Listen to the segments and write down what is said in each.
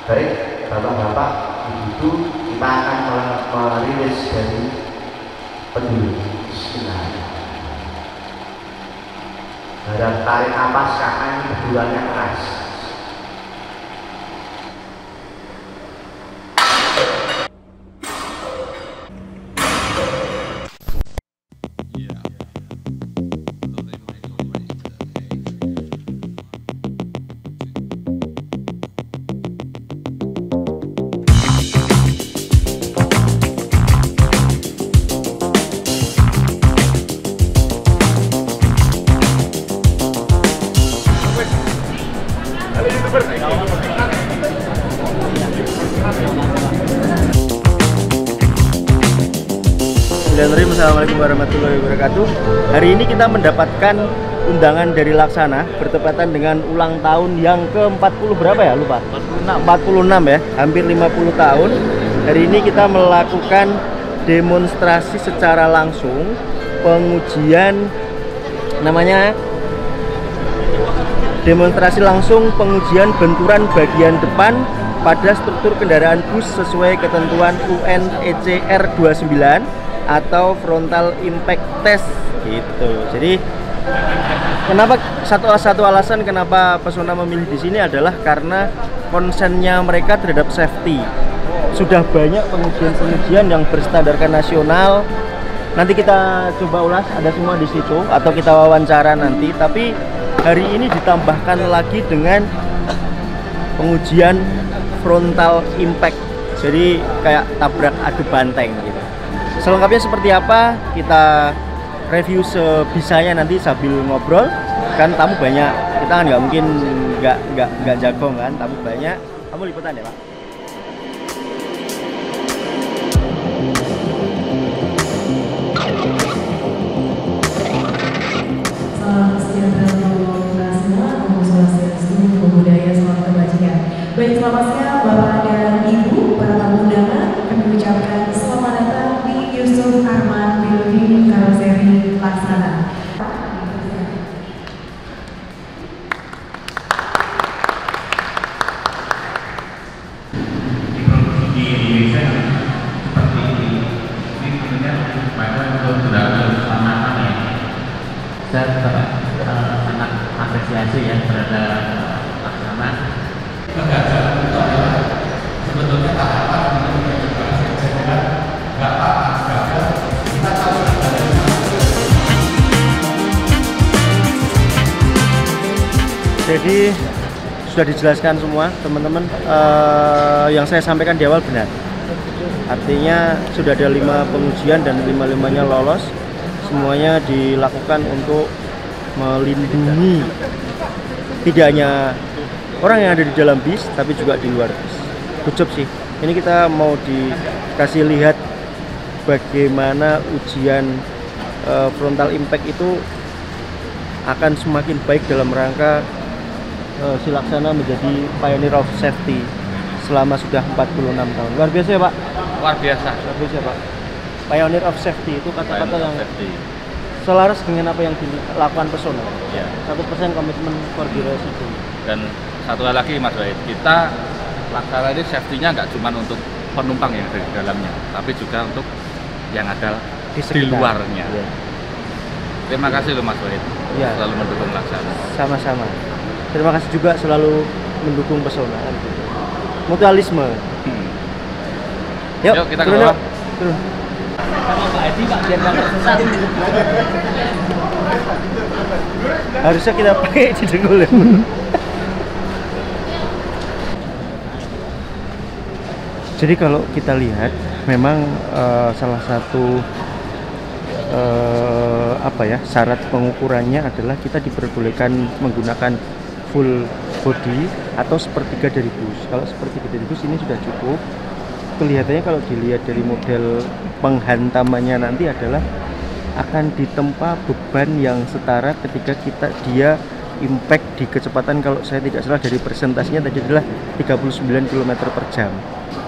Baik, bapak-bapak, ibu-ibu, kita akan merilis dari pendulu. Bismillah. Harap tarik napas karena ini bendulannya keras. Assalamualaikum warahmatullahi wabarakatuh. Hari ini kita mendapatkan undangan dari Laksana bertepatan dengan ulang tahun yang ke-40 berapa ya? Lupa. 46 ya, hampir 50 tahun. Hari ini kita melakukan demonstrasi secara langsung pengujian, namanya demonstrasi langsung pengujian benturan bagian depan pada struktur kendaraan bus sesuai ketentuan UN ECR 29 atau frontal impact test gitu. Jadi kenapa satu alasan kenapa Pesona memilih di sini adalah karena konsennya mereka terhadap safety. Sudah banyak pengujian-pengujian yang berstandarkan nasional. Nanti kita coba ulas, ada semua di situ atau kita wawancara nanti. Tapi hari ini ditambahkan lagi dengan pengujian frontal impact. Jadi kayak tabrak adu banteng gitu. Selengkapnya seperti apa kita review sebisanya nanti sambil ngobrol. Kan tamu banyak, kita kan nggak mungkin nggak jago kan, tamu banyak. Kamu liputan ya Pak? Salam sejahtera untuk kita semua, Om Swastiastu, Namo Buddhaya, salam kebajikan. Baik, selamat siang Bapak dan Ibu, para tamu undangan. Kami ucapkan selamat datang di Yusuf Arman Building Karoseri Laksana. Di Indonesia seperti ini tentunya pada untuk keselamatan ya. Saya sangat apresiasi ya terhadap Laksana. Kegagalan itu adalah sebetulnya tahapan untuk nggak apa-apa gagal, kita tahu. Jadi sudah dijelaskan semua teman-teman, yang saya sampaikan di awal benar. Artinya sudah ada 5 pengujian dan 5-5-nya lolos. Semuanya dilakukan untuk melindungi tidak hanya orang yang ada di dalam bis, tapi juga di luar bis. Good job sih. Ini kita mau dikasih lihat bagaimana ujian frontal impact itu akan semakin baik dalam rangka si Laksana menjadi pioneer of safety selama sudah 46 tahun. Luar biasa ya Pak? Luar biasa. Luar biasa Pak. Pioneer of safety itu kata-kata yang selaras dengan apa yang dilakukan Pesona. Ya. 1% komitmen for the rescue. Dan satu hal lagi Mas Wahid, kita Laksana ini safety-nya nggak cuma untuk penumpang yang ada di dalamnya, tapi juga untuk yang ada di luarnya. Ya. Terima kasih loh Mas Wahid, Ya. selalu mendukung Laksana. Sama-sama. Terima kasih juga selalu mendukung Pesona. Mutualisme. Yuk kita ke turun bawah. yuk. Turun. Sama Pak Edi Pak, biar nggak tersesat. Harusnya kita pakai di dengkul ya. Jadi kalau kita lihat memang salah satu syarat pengukurannya adalah kita diperbolehkan menggunakan full body atau sepertiga dari bus. Kalau sepertiga dari bus ini sudah cukup. Kelihatannya kalau dilihat dari model penghantamannya nanti adalah akan ditempa beban yang setara ketika dia impact di kecepatan, kalau saya tidak salah dari persentasinya tadi adalah 39 km per jam.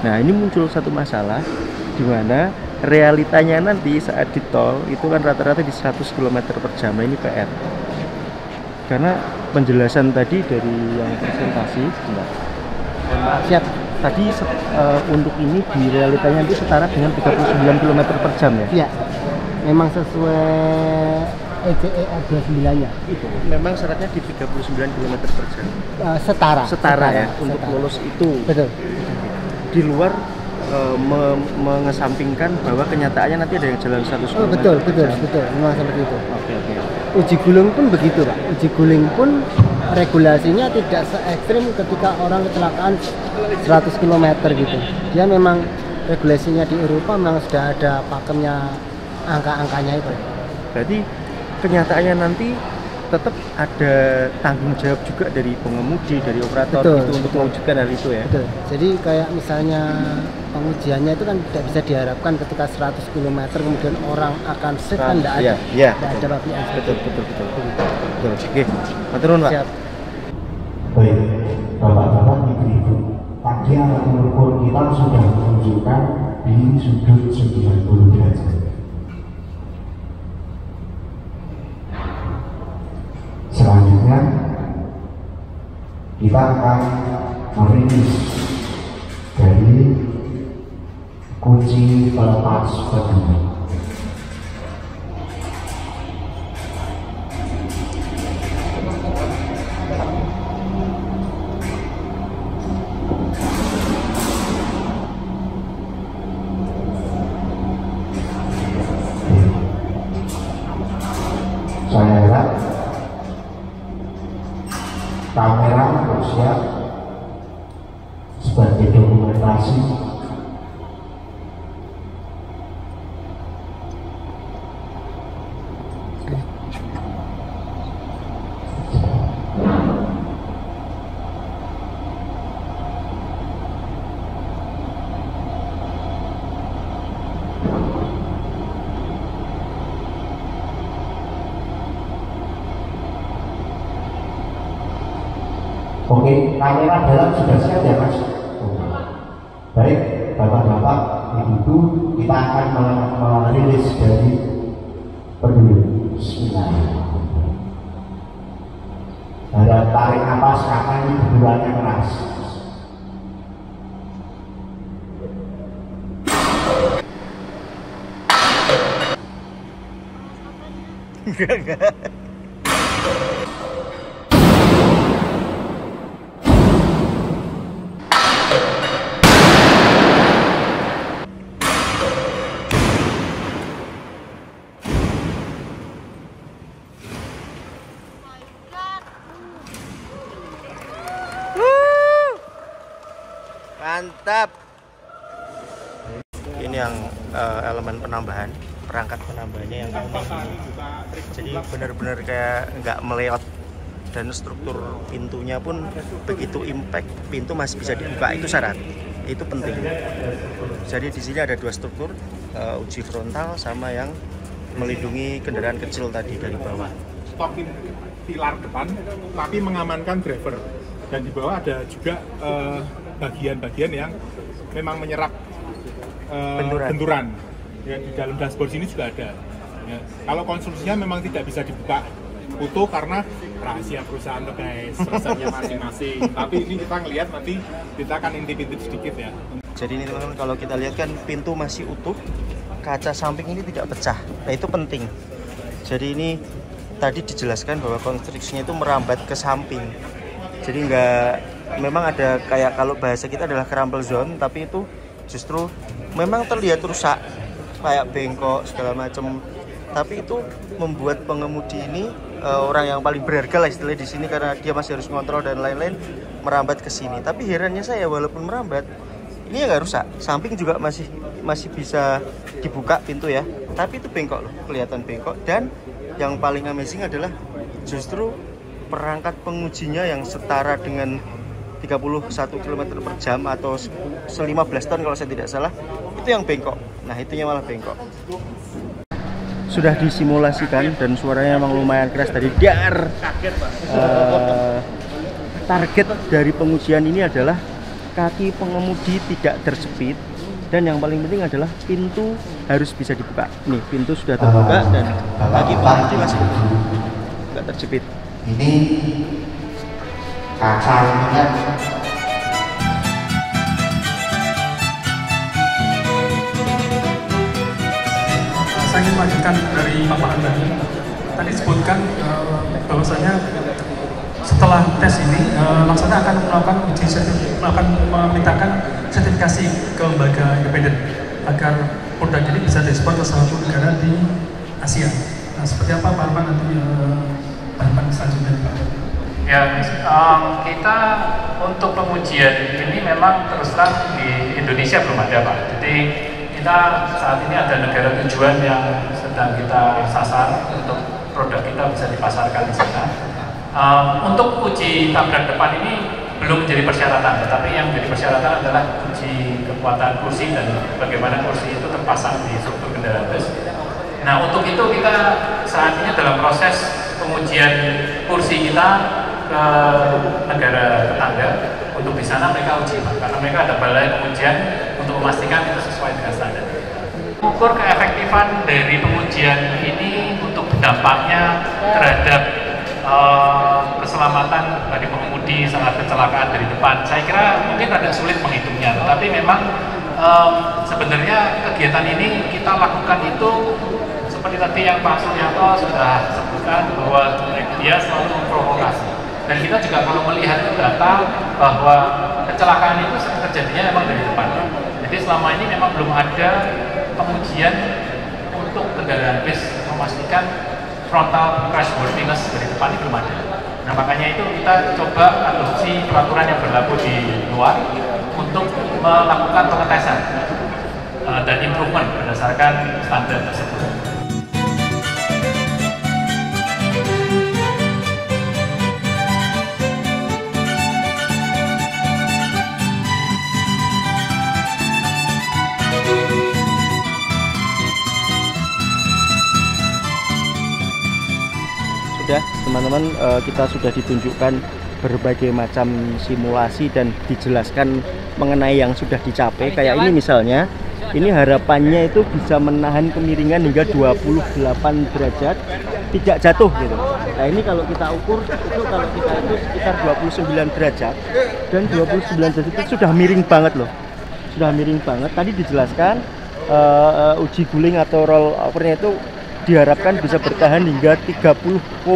Nah ini muncul satu masalah di mana realitanya nanti saat di tol itu kan rata-rata di 100 km per jam. Nah ini PR karena penjelasan tadi dari yang presentasi siap tadi untuk ini di realitanya itu setara dengan 39 km per jam ya? Iya, memang sesuai ECE 29-nya. Itu memang syaratnya di 39 km per jam. Setara Ya, untuk lolos itu. Betul. Di luar mengesampingkan bahwa kenyataannya nanti ada yang jalan 100 km. Betul, memang seperti itu. Oke. Uji guling pun begitu, Pak. Uji guling pun regulasinya tidak se ekstrim ketika orang kecelakaan 100 km gitu. Dia memang regulasinya di Eropa memang sudah ada pakemnya, angka-angkanya itu. Berarti kenyataannya nanti tetap ada tanggung jawab juga dari pengemudi, dari operator itu untuk mewujudkan hal itu ya. Betul. Jadi kayak misalnya pengujiannya itu kan tidak bisa diharapkan ketika 100 km kemudian orang akan safe kan tidak ada. Iya. Tidak ada pabrikan. Betul. Oke. Matur nuwun, Pak. Siap. Baik, Bapak-bapak, Ibu-ibu, tadi alat ukur kita sudah menunjukkan di sudut 90 derajat. Selanjutnya kita akan merilis dari kunci pelepas peduli. Saya harap kamera bersiap sebagai dokumentasi Oke, kamera dalam sudah siap ya Mas? Baik, Bapak-bapak, Ibu-ibu, kita akan merilis dari peduli. Harap tarik nafas karena ini benturannya keras. Enggak. Mantap. Ini yang elemen penambahan, perangkat penambahannya yang unik. Jadi benar-benar kayak nggak meleot, dan struktur pintunya pun begitu impact, pintu masih bisa dibuka, itu syarat, itu penting. Jadi di sini ada dua struktur, uji frontal sama yang melindungi kendaraan kecil tadi dari bawah. Stopin pilar depan, tapi mengamankan driver. Dan di bawah ada juga bagian-bagian yang memang menyerap benturan. Ya, di dalam dashboard sini juga ada. Ya, kalau konstruksinya memang tidak bisa dibuka utuh karena rahasia perusahaan tuh guys, perusahaannya masing-masing. Tapi ini kita ngelihat nanti kita akan intip-intip sedikit ya. Jadi ini teman-teman, kalau kita lihat kan pintu masih utuh, kaca samping ini tidak pecah. Nah itu penting. Jadi ini tadi dijelaskan bahwa konstruksinya itu merambat ke samping. Jadi memang ada kayak kalau bahasa kita adalah crumple zone, tapi itu justru memang terlihat rusak, kayak bengkok segala macam. Tapi itu membuat pengemudi ini orang yang paling berharga lah istilahnya di sini, karena dia masih harus ngontrol dan lain-lain, merambat ke sini. Tapi herannya saya, walaupun merambat, ini ya nggak rusak. Samping juga masih bisa dibuka pintu ya. Tapi itu bengkok loh, kelihatan bengkok. Dan yang paling amazing adalah justru perangkat pengujinya yang setara dengan 31 km per jam atau 15 ton kalau saya tidak salah, itu yang bengkok. Nah itunya malah bengkok. Sudah disimulasikan dan suaranya memang lumayan keras tadi. Target dari pengujian ini adalah kaki pengemudi tidak terjepit, dan yang paling penting adalah pintu harus bisa dibuka. Nih pintu sudah terbuka dan kaki pengemudi masih nggak terjepit. Ini kaca ini kan saya ingin melanjutkan dari paparan tadi disebutkan bahwasanya setelah tes ini Laksana akan melakukan memintakan sertifikasi ke lembaga independen agar produk ini bisa diekspor ke salah satu negara di Asia. Nah, seperti apa Pak Arman nanti tahapan selanjutnya Pak? Ya, kita untuk pengujian ini memang terus terang di Indonesia belum ada Pak. Jadi kita saat ini ada negara tujuan yang sedang kita sasar untuk produk kita bisa dipasarkan di sana. Untuk uji tabrak depan ini belum menjadi persyaratan, tetapi yang menjadi persyaratan adalah uji kekuatan kursi dan bagaimana kursi itu terpasang di struktur kendaraan bus. Nah, untuk itu kita saat ini dalam proses pengujian kursi kita ke negara tetangga untuk di sana mereka uji Pak, karena mereka ada balai pengujian untuk memastikan itu sesuai dengan standar. Ukur keefektifan dari pengujian ini untuk dampaknya terhadap keselamatan bagi pengemudi saat kecelakaan dari depan, saya kira mungkin agak sulit menghitungnya, tetapi memang sebenarnya kegiatan ini kita lakukan itu seperti tadi yang Pak Suryanto sudah sebutkan bahwa dia selalu memprovokasi, dan kita juga kalau melihat data bahwa kecelakaan itu terjadinya memang dari depan. Jadi selama ini memang belum ada pengujian untuk kendaraan bis memastikan frontal crashworthiness dari depan ini belum ada. Nah, makanya itu kita coba adopsi peraturan yang berlaku di luar untuk melakukan pengetesan dan improvement berdasarkan standar tersebut. Teman-teman, kita sudah ditunjukkan berbagai macam simulasi dan dijelaskan mengenai yang sudah dicapai. Kayak ini misalnya, ini harapannya itu bisa menahan kemiringan hingga 28 derajat tidak jatuh gitu. Nah, ini kalau kita ukur itu kalau kita itu sekitar 29 derajat, dan 29 derajat itu sudah miring banget loh, sudah miring banget. Tadi dijelaskan uji guling atau roll overnya itu diharapkan bisa bertahan hingga 30,1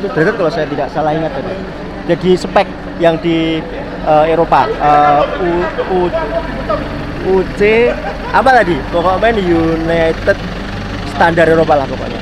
derajat kalau saya tidak salah ingat tadi. Jadi spek yang di Eropa UC apa tadi? Pokoknya United Standar Eropa lah pokoknya.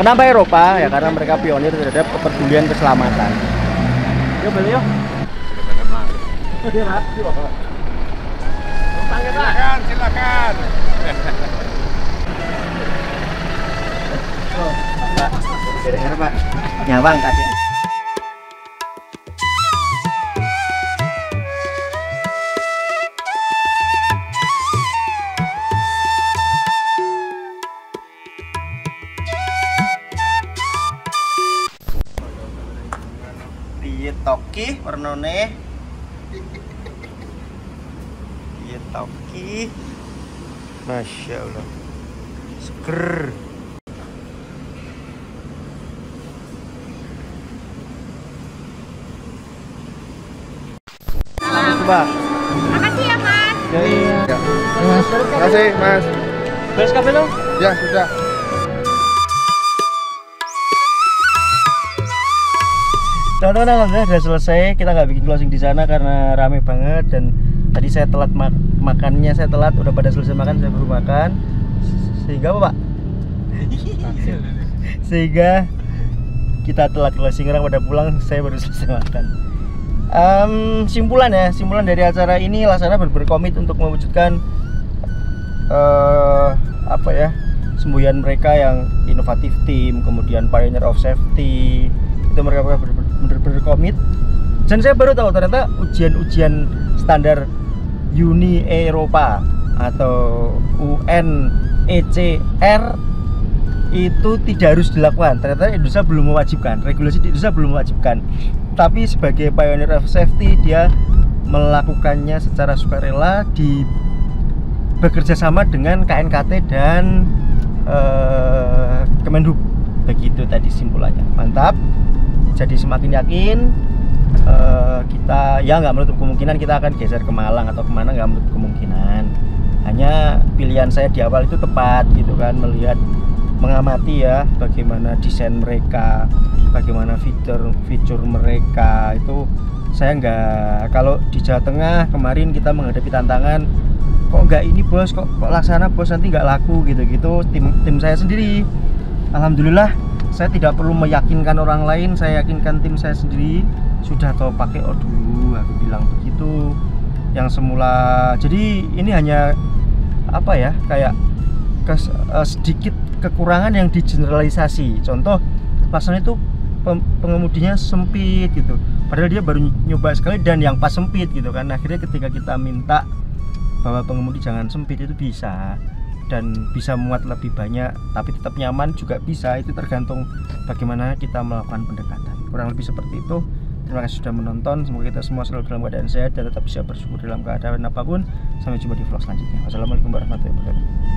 Kenapa Eropa? Ya karena mereka pionir terhadap kepedulian keselamatan. Yuk beli yuk. Silakan. Dengar Pak, nyawang tadi. Piye toki warnane? Piye toki? Masya Allah, seger. Pak. Makasih ya Mas. Ya, iya. Ya. Mas, makasih Mas. Beres kafe lo? Ya sudah. Teman-teman, alhamdulillah sudah selesai. Kita nggak bikin closing di sana karena rame banget, dan tadi saya telat makannya, saya telat, udah pada selesai makan, saya baru makan. Sehingga apa Pak? Sehingga kita telat closing, orang pada pulang, saya baru selesai makan. Simpulan dari acara ini, Laksana berkomit untuk mewujudkan semboyan mereka yang inovatif team, kemudian pioneer of safety, itu mereka berkomit. Dan saya baru tahu ternyata ujian standar Uni Eropa atau UNECR itu tidak harus dilakukan. Ternyata Indonesia belum mewajibkan, regulasi di Indonesia belum mewajibkan. Tapi sebagai pioneer of safety, dia melakukannya secara sukarela, bekerja sama dengan KNKT dan Kemenhub. Begitu tadi simpulannya. Mantap. Jadi semakin yakin kita ya nggak menutup kemungkinan kita akan geser ke Malang atau kemana, nggak menutup kemungkinan. Hanya pilihan saya di awal itu tepat gitu kan, melihat, mengamati ya bagaimana desain mereka, bagaimana fitur mereka. Itu saya nggak, kalau di Jawa Tengah kemarin kita menghadapi tantangan, kok nggak ini bos, kok laksana bos, nanti nggak laku gitu-gitu. Tim saya sendiri, alhamdulillah saya tidak perlu meyakinkan orang lain, saya yakinkan tim saya sendiri sudah tahu pakai. Aduh, aku bilang begitu yang semula. Jadi ini hanya apa ya, kayak sedikit kekurangan yang digeneralisasi. Contoh pasalnya itu pengemudinya sempit gitu, padahal dia baru nyoba sekali dan yang pas sempit gitu kan. Akhirnya ketika kita minta bahwa pengemudi jangan sempit, itu bisa, dan bisa muat lebih banyak tapi tetap nyaman juga bisa. Itu tergantung bagaimana kita melakukan pendekatan, kurang lebih seperti itu. Terima kasih sudah menonton, semoga kita semua selalu dalam keadaan sehat dan tetap bisa bersyukur dalam keadaan apapun. Sampai jumpa di vlog selanjutnya. Wassalamualaikum warahmatullahi wabarakatuh.